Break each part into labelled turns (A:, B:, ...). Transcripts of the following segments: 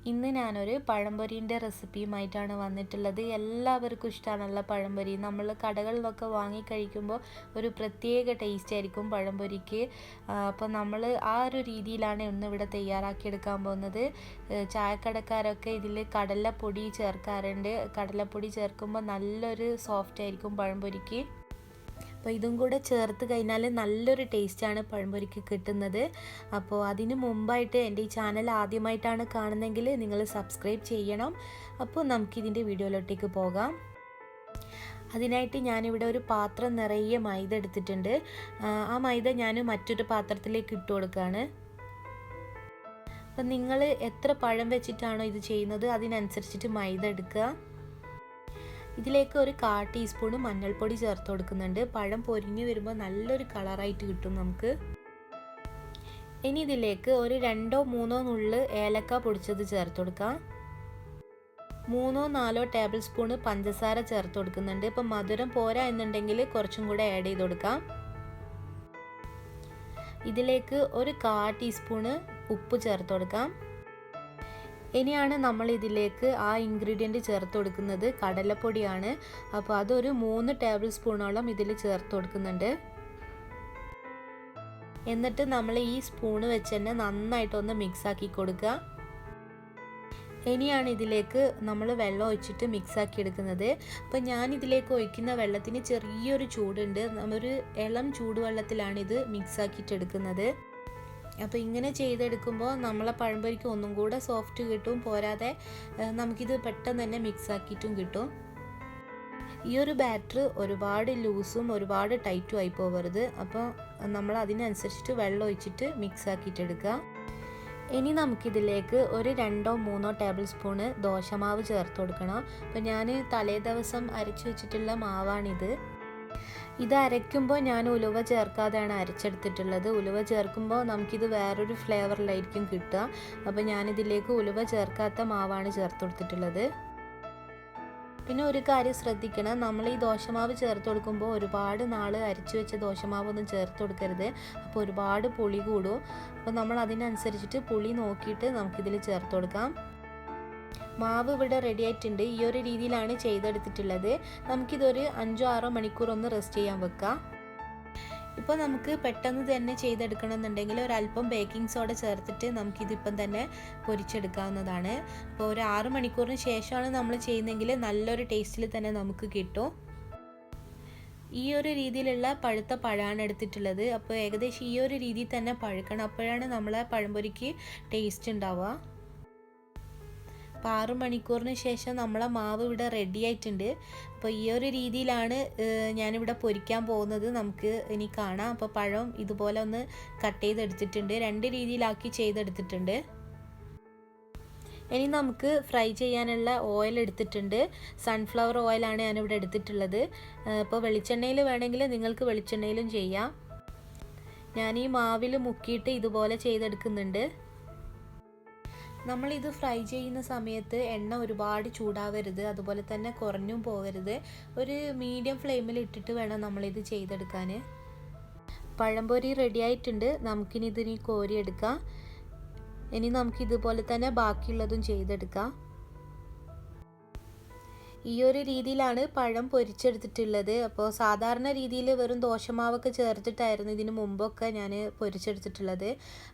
A: ഇന്ന് ഞാനൊരു പഴംപൊരിൻ്റെ റെസിപ്പിയുമായിട്ടാണ് വന്നിട്ടുള്ളത്. എല്ലാവർക്കും ഇഷ്ടമാണുള്ള പഴംപൊരി. നമ്മൾ കടകളിലൊക്കെ വാങ്ങിക്കഴിക്കുമ്പോൾ ഒരു പ്രത്യേക ടേസ്റ്റ് ആയിരിക്കും പഴംപൊരിക്ക്. അപ്പോൾ നമ്മൾ ആ ഒരു രീതിയിലാണ് ഇന്നിവിടെ തയ്യാറാക്കിയെടുക്കാൻ പോകുന്നത്. ചായക്കടക്കാരൊക്കെ ഇതിൽ കടലപ്പൊടി ചേർക്കാറുണ്ട്. കടലപ്പൊടി ചേർക്കുമ്പോൾ നല്ലൊരു സോഫ്റ്റ് ആയിരിക്കും പഴംപൊരിക്ക്. അപ്പോൾ ഇതും കൂടെ ചേർത്ത് കഴിഞ്ഞാൽ നല്ലൊരു ടേസ്റ്റാണ് പഴംപൊരിക്ക് കിട്ടുന്നത്. അപ്പോൾ അതിന് മുമ്പായിട്ട് എൻ്റെ ഈ ചാനൽ ആദ്യമായിട്ടാണ് കാണുന്നതെങ്കിൽ നിങ്ങൾ സബ്സ്ക്രൈബ് ചെയ്യണം. അപ്പോൾ നമുക്കിതിൻ്റെ വീഡിയോയിലോട്ടേക്ക് പോകാം. അതിനായിട്ട് ഞാനിവിടെ ഒരു പാത്രം നിറയെ മൈദ എടുത്തിട്ടുണ്ട്. ആ മൈദ ഞാൻ മറ്റൊരു പാത്രത്തിലേക്ക് ഇട്ട് കൊടുക്കുകയാണ്. അപ്പം നിങ്ങൾ എത്ര പഴം വെച്ചിട്ടാണോ ഇത് ചെയ്യുന്നത് അതിനനുസരിച്ചിട്ട് മൈദ എടുക്കുക. ഇതിലേക്ക് ഒരു 1/4 ടീസ്പൂൺ മഞ്ഞൾപ്പൊടി ചേർത്ത് കൊടുക്കുന്നുണ്ട്. പഴം പൊരിഞ്ഞ് വരുമ്പോൾ നല്ലൊരു കളറായിട്ട് കിട്ടും നമുക്ക്. ഇനി ഇതിലേക്ക് ഒരു 2-3 നുള്ള് ഏലക്ക പൊടിച്ചത് ചേർത്ത് കൊടുക്കാം. 3-4 ടേബിൾ സ്പൂൺ പഞ്ചസാര ചേർത്ത് കൊടുക്കുന്നുണ്ട്. ഇപ്പം മധുരം പോരാ എന്നുണ്ടെങ്കിൽ കുറച്ചും കൂടെ ആഡ് ചെയ്ത് കൊടുക്കാം. ഇതിലേക്ക് ഒരു 1/4 ടീസ്പൂൺ ഉപ്പ് ചേർത്ത് കൊടുക്കാം. ഇനിയാണ് നമ്മൾ ഇതിലേക്ക് ആ ഇൻഗ്രീഡിയൻറ്റ് ചേർത്ത് കൊടുക്കുന്നത് കടലപ്പൊടിയാണ്. അപ്പോൾ അതൊരു 3 ടേബിൾ സ്പൂണോളം ഇതിൽ ചേർത്ത് കൊടുക്കുന്നുണ്ട്. എന്നിട്ട് നമ്മൾ ഈ സ്പൂണ് വെച്ച് തന്നെ നന്നായിട്ടൊന്ന് മിക്സ് ആക്കി കൊടുക്കുക. ഇനിയാണ് ഇതിലേക്ക് നമ്മൾ വെള്ളം ഒഴിച്ചിട്ട് മിക്സ് ആക്കി എടുക്കുന്നത്. അപ്പോൾ ഞാൻ ഇതിലേക്ക് ഒഴിക്കുന്ന വെള്ളത്തിന് ചെറിയൊരു ചൂടുണ്ട്. നമ്മളൊരു ഇളം ചൂടുവെള്ളത്തിലാണ് ഇത് മിക്സ് ആക്കിയിട്ട് എടുക്കുന്നത്. അപ്പോൾ ഇങ്ങനെ ചെയ്തെടുക്കുമ്പോൾ നമ്മളെ പഴംപൊരിക്ക് ഒന്നും കൂടെ സോഫ്റ്റ് കിട്ടും. പോരാതെ നമുക്കിത് പെട്ടെന്ന് തന്നെ മിക്സ് ആക്കിയിട്ടും കിട്ടും. ഈ ഒരു ബാറ്റർ ഒരുപാട് ലൂസും ഒരുപാട് ടൈറ്റും ആയി പോകരുത്. അപ്പോൾ നമ്മൾ അതിനനുസരിച്ചിട്ട് വെള്ളം ഒഴിച്ചിട്ട് മിക്സ് ആക്കിയിട്ടെടുക്കുക. ഇനി നമുക്കിതിലേക്ക് ഒരു 2-3 ടേബിൾ സ്പൂണ് ദോശമാവ് ചേർത്ത് കൊടുക്കണം. അപ്പോൾ ഞാൻ തലേ ദിവസം അരച്ച് വെച്ചിട്ടുള്ള മാവാണിത്. ഇത് അരയ്ക്കുമ്പോൾ ഞാൻ ഉലുവ ചേർക്കാതെയാണ് അരച്ചെടുത്തിട്ടുള്ളത്. ഉലുവ ചേർക്കുമ്പോൾ നമുക്കിത് വേറൊരു ഫ്ലേവറിലായിരിക്കും കിട്ടുക. അപ്പോൾ ഞാനിതിലേക്ക് ഉലുവ ചേർക്കാത്ത മാവാണ് ചേർത്ത് കൊടുത്തിട്ടുള്ളത്. പിന്നെ ഒരു കാര്യം ശ്രദ്ധിക്കണം, നമ്മൾ ഈ ദോശമാവ് ചേർത്ത് കൊടുക്കുമ്പോൾ ഒരുപാട് നാൾ അരച്ചു വെച്ച ദോശമാവൊന്നും ചേർത്ത് കൊടുക്കരുത്. അപ്പോൾ ഒരുപാട് പുളി കൂടും. അപ്പോൾ നമ്മൾ അതിനനുസരിച്ചിട്ട് പുളി നോക്കിയിട്ട് നമുക്കിതിൽ ചേർത്ത് കൊടുക്കാം. മാവ് ഇവിടെ റെഡി ആയിട്ടുണ്ട്. ഈ ഒരു രീതിയിലാണ് ചെയ്തെടുത്തിട്ടുള്ളത്. നമുക്കിതൊരു 5-6 മണിക്കൂർ ഒന്ന് റെസ്റ്റ് ചെയ്യാൻ വെക്കാം. ഇപ്പോൾ നമുക്ക് പെട്ടെന്ന് തന്നെ ചെയ്തെടുക്കണമെന്നുണ്ടെങ്കിൽ ഒരല്പം ബേക്കിംഗ് സോഡ ചേർത്തിട്ട് നമുക്കിതിപ്പം തന്നെ പൊരിച്ചെടുക്കാവുന്നതാണ്. അപ്പോൾ ഒരു 6 മണിക്കൂറിന് ശേഷമാണ് നമ്മൾ ചെയ്യുന്നതെങ്കിൽ നല്ലൊരു ടേസ്റ്റിൽ തന്നെ നമുക്ക് കിട്ടും. ഈ ഒരു രീതിയിലുള്ള പഴുത്ത പഴമാണ് എടുത്തിട്ടുള്ളത്. അപ്പോൾ ഏകദേശം ഈ ഒരു രീതിയിൽ തന്നെ പഴുക്കണം. അപ്പോഴാണ് നമ്മളെ പഴംപൊരിക്ക് ടേസ്റ്റ് ഉണ്ടാവുക. അപ്പോൾ 6 മണിക്കൂറിന് ശേഷം നമ്മളെ മാവ് ഇവിടെ റെഡി ആയിട്ടുണ്ട്. അപ്പോൾ ഈ ഒരു രീതിയിലാണ് ഞാനിവിടെ പൊരിക്കാൻ പോകുന്നത്. നമുക്ക് ഇനി കാണാം. അപ്പോൾ പഴം ഇതുപോലെ ഒന്ന് കട്ട് ചെയ്തെടുത്തിട്ടുണ്ട്. 2 രീതിയിലാക്കി ചെയ്തെടുത്തിട്ടുണ്ട്. ഇനി നമുക്ക് ഫ്രൈ ചെയ്യാനുള്ള ഓയിൽ എടുത്തിട്ടുണ്ട്. സൺഫ്ലവർ ഓയിലാണ് ഞാനിവിടെ എടുത്തിട്ടുള്ളത്. ഇപ്പോൾ വെളിച്ചെണ്ണയിൽ വേണമെങ്കിൽ നിങ്ങൾക്ക് വെളിച്ചെണ്ണയിലും ചെയ്യാം. ഞാൻ ഈ മാവിൽ മുക്കിയിട്ട് ഇതുപോലെ ചെയ്തെടുക്കുന്നുണ്ട്. നമ്മളിത് ഫ്രൈ ചെയ്യുന്ന സമയത്ത് എണ്ണ ഒരുപാട് ചൂടാവരുത്, അതുപോലെ തന്നെ കുറഞ്ഞും പോകരുത്. ഒരു മീഡിയം ഫ്ലെയിമിൽ ഇട്ടിട്ട് വേണം നമ്മളിത് ചെയ്തെടുക്കാൻ. പഴംപൊരി റെഡി ആയിട്ടുണ്ട്. നമുക്കിനി ഇതിനി കോരിയെടുക്കാം. ഇനി നമുക്കിതുപോലെ തന്നെ ബാക്കിയുള്ളതും ചെയ്തെടുക്കാം. ഈ ഒരു രീതിയിലാണ് പഴം പൊരിച്ചെടുത്തിട്ടുള്ളത്. അപ്പോൾ സാധാരണ രീതിയിൽ വെറും ദോശമാവൊക്കെ ചേർത്തിട്ടായിരുന്നു ഇതിന് മുമ്പൊക്കെ ഞാൻ പൊരിച്ചെടുത്തിട്ടുള്ളത്.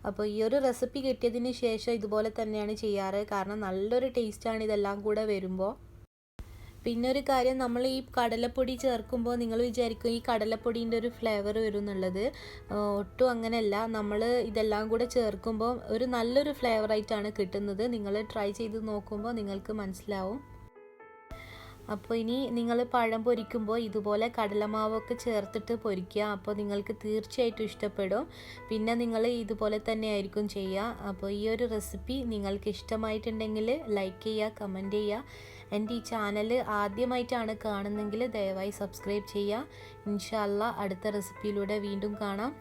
A: അപ്പോൾ ഈ ഒരു റെസിപ്പി കിട്ടിയതിന് ശേഷം ഇതുപോലെ തന്നെയാണ് ചെയ്യാറ്. കാരണം നല്ലൊരു ടേസ്റ്റാണ് ഇതെല്ലാം കൂടെ വരുമ്പോൾ. പിന്നെ ഒരു കാര്യം, നമ്മൾ ഈ കടലപ്പൊടി ചേർക്കുമ്പോൾ നിങ്ങൾ വിചാരിക്കും ഈ കടലപ്പൊടീൻ്റെ ഒരു ഫ്ലേവർ വരും എന്നുള്ളത്. ഒട്ടും അങ്ങനെയല്ല. നമ്മൾ ഇതെല്ലാം കൂടെ ചേർക്കുമ്പോൾ ഒരു നല്ലൊരു ഫ്ലേവറായിട്ടാണ് കിട്ടുന്നത്. നിങ്ങൾ ട്രൈ ചെയ്ത് നോക്കുമ്പോൾ നിങ്ങൾക്ക് മനസ്സിലാവും. അപ്പോൾ ഇനി നിങ്ങൾ പഴം പൊരിക്കുമ്പോൾ ഇതുപോലെ കടലമാവൊക്കെ ചേർത്തിട്ട് പൊരിക്കുക. അപ്പോൾ നിങ്ങൾക്ക് തീർച്ചയായിട്ടും ഇഷ്ടപ്പെടും. പിന്നെ നിങ്ങൾ ഇതുപോലെ തന്നെ ആയിരിക്കും ചെയ്യുക. അപ്പോൾ ഈ ഒരു റെസിപ്പി നിങ്ങൾക്ക് ഇഷ്ടമായിട്ടുണ്ടെങ്കിൽ ലൈക്ക് ചെയ്യുക, കമൻറ്റ് ചെയ്യുക. എൻ്റെ ഈ ചാനൽ ആദ്യമായിട്ടാണ് കാണുന്നതെങ്കിൽ ദയവായി സബ്സ്ക്രൈബ് ചെയ്യുക. ഇൻഷാ അല്ലാഹ് അടുത്ത റെസിപ്പിയിലൂടെ വീണ്ടും കാണാം.